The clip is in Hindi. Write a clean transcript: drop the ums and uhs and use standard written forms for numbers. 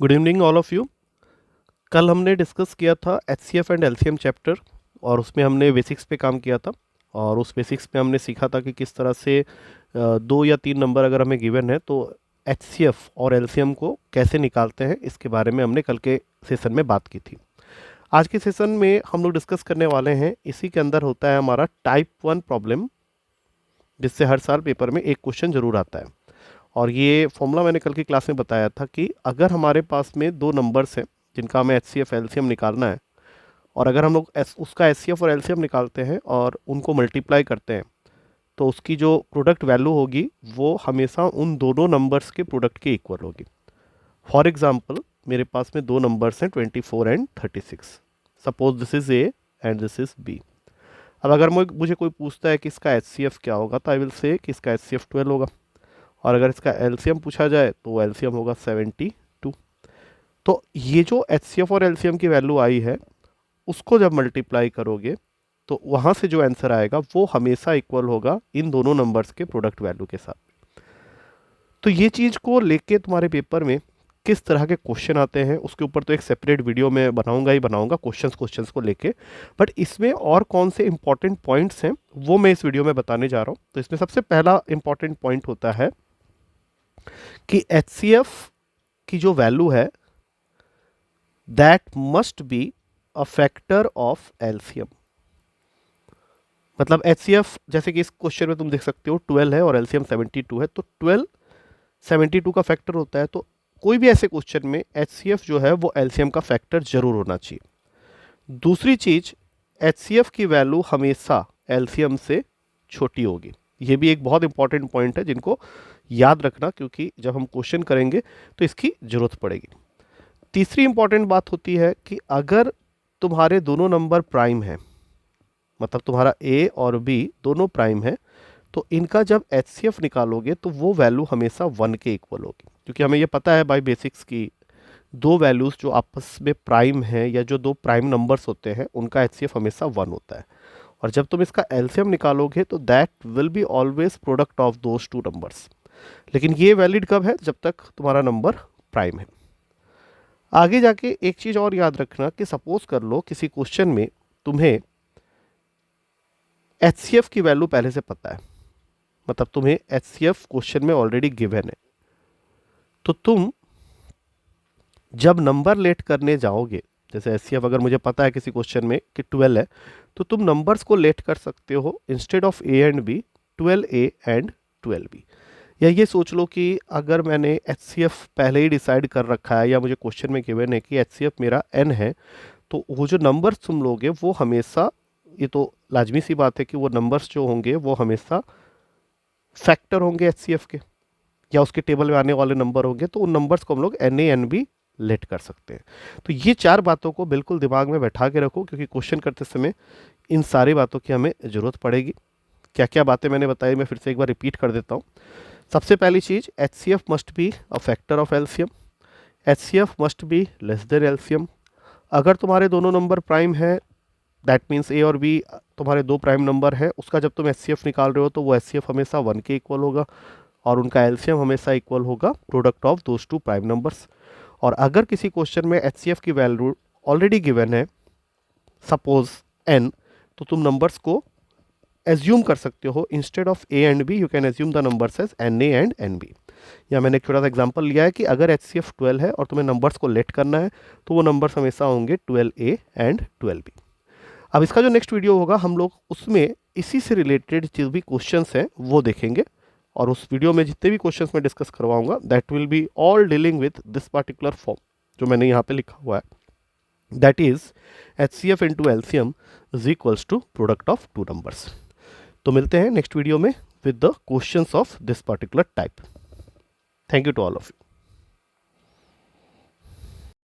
Good evening all of you. कल हमने डिस्कस किया था एचसीएफ एंड एलसीएम चैप्टर और उसमें हमने बेसिक्स पे काम किया था और उस बेसिक्स पे हमने सीखा था कि किस तरह से दो या तीन नंबर अगर हमें गिवन है तो एचसीएफ और एलसीएम को कैसे निकालते हैं, इसके बारे में हमने कल के सेशन में बात की थी। आज के सेशन में हम लोग डिस्कस करने वाले हैं, इसी के अंदर होता है हमारा टाइप 1 प्रॉब्लम, जिससे हर साल पेपर में एक क्वेश्चन जरूर आता है। और ये फॉर्मूला मैंने कल की क्लास में बताया था कि अगर हमारे पास में दो नंबर्स हैं जिनका हमें एचसीएफ एलसीएम निकालना है और अगर हम लोग उसका एचसीएफ और एलसीएम निकालते हैं और उनको मल्टीप्लाई करते हैं तो उसकी जो प्रोडक्ट वैल्यू होगी वो हमेशा उन दोनों नंबर्स के प्रोडक्ट के इक्वल होगी। फॉर एग्जाम्पल, मेरे पास में दो नंबर्स हैं 24 and 36। Suppose this is A and this is B. अब अगर मुझे कोई पूछता है कि इसका एचसीएफ क्या होगा तो आई विल से कि इसका एचसीएफ 12 होगा और अगर इसका एलसीएम पूछा जाए तो एलसीएम होगा 72। तो ये जो एचसीएफ और एलसीएम की वैल्यू आई है उसको जब मल्टीप्लाई करोगे तो वहाँ से जो आंसर आएगा वो हमेशा इक्वल होगा इन दोनों नंबर्स के प्रोडक्ट वैल्यू के साथ। तो ये चीज़ को लेके तुम्हारे पेपर में किस तरह के क्वेश्चन आते हैं उसके ऊपर तो एक सेपरेट वीडियो में बनाऊंगा क्वेश्चंस को लेके। बट इसमें और कौन से इंपॉर्टेंट पॉइंट्स हैं वो मैं इस वीडियो में बताने जा रहा हूँ। तो इसमें सबसे पहला इंपॉर्टेंट पॉइंट होता है कि एचसीएफ की जो वैल्यू है that must be a factor of LCM. मतलब एचसीएफ, जैसे कि इस क्वेश्चन में तुम देख सकते हो 12 है और एलसीएम 72 है, तो 12 72 का फैक्टर होता है। तो कोई भी ऐसे क्वेश्चन में एचसीएफ जो है वो एलसीएम का फैक्टर जरूर होना चाहिए। दूसरी चीज, एचसीएफ की वैल्यू हमेशा एलसीएम से छोटी होगी। ये भी एक बहुत इंपॉर्टेंट पॉइंट है जिनको याद रखना, क्योंकि जब हम क्वेश्चन करेंगे तो इसकी जरूरत पड़ेगी। तीसरी इंपॉर्टेंट बात होती है कि अगर तुम्हारे दोनों नंबर प्राइम है, मतलब तुम्हारा ए और बी दोनों प्राइम है, तो इनका जब एचसीएफ निकालोगे तो वो वैल्यू हमेशा 1 के इक्वल होगी। क्योंकि हमें ये पता है बाय बेसिक्स की दो वैल्यूज जो आपस में प्राइम है या जो दो प्राइम नंबर्स होते हैं उनका एचसीएफ हमेशा 1 होता है। और जब तुम इसका एलसीएम निकालोगे तो that will be always product of those two numbers. लेकिन ये वैलिड कब है? जब तक तुम्हारा नंबर प्राइम है। आगे जाके एक चीज और याद रखना कि सपोज कर लो किसी क्वेश्चन में तुम्हें एचसीएफ की वैल्यू पहले से पता है, मतलब तुम्हें एचसीएफ क्वेश्चन में ऑलरेडी गिवन है, तो तुम जब नंबर लेट करने जाओगे, जैसे एचसीएफ अगर मुझे पता है किसी क्वेश्चन में कि 12 है, तो तुम नंबर्स को लेट कर सकते हो instead of A and B 12A and 12B। या ये सोच लो कि अगर मैंने एचसीएफ पहले ही डिसाइड कर रखा है या मुझे क्वेश्चन में गिवन है कि एचसीएफ मेरा n है, तो वो जो नंबर्स तुम लोगे वो हमेशा, ये तो लाजमी सी बात है कि वो नंबर्स जो होंगे वो हमेशा फैक्टर होंगे एचसीएफ के या उसके टेबल में आने वाले नंबर होंगे, तो उन नंबर्स को हम लोग N A N B let कर सकते हैं। तो ये चार बातों को बिल्कुल दिमाग में बैठा के रखो, क्योंकि क्वेश्चन करते समय इन सारी बातों की हमें ज़रूरत पड़ेगी। क्या क्या बातें मैंने बताई मैं फिर से एक बार रिपीट कर देता हूँ। सबसे पहली चीज़, HCF must be a factor of LCM. HCF must be less than LCM. अगर तुम्हारे दोनों नंबर प्राइम है, दैट मीन्स ए और बी तुम्हारे दो प्राइम नंबर है, उसका जब तुम एचसीएफ निकाल रहे हो तो वो एचसीएफ हमेशा 1 के इक्वल होगा और उनका एलसीएम हमेशा इक्वल होगा product of those two prime numbers. और अगर किसी क्वेश्चन में एचसीएफ की वैल्यू ऑलरेडी गिवन है, सपोज n, तो तुम नंबर्स को एज्यूम कर सकते हो instead of A and B, you can assume the numbers as N A and N B. या मैंने एक छोटा सा एग्जांपल लिया है कि अगर एचसीएफ 12 है और तुम्हें नंबर्स को लेट करना है तो वो नंबर्स हमेशा होंगे 12A एंड 12B। अब इसका जो नेक्स्ट वीडियो होगा हम लोग उसमें इसी से रिलेटेड जो भी क्वेश्चंस हैं वो देखेंगे, और उस वीडियो में जितने भी क्वेश्चंस मैं डिस्कस करवाऊंगा that will be all dealing with this particular form जो मैंने यहाँ पे लिखा हुआ है, that is HCF into LCM is equals to product of two numbers. तो मिलते हैं नेक्स्ट वीडियो में with the questions of this particular type. Thank you to all of you.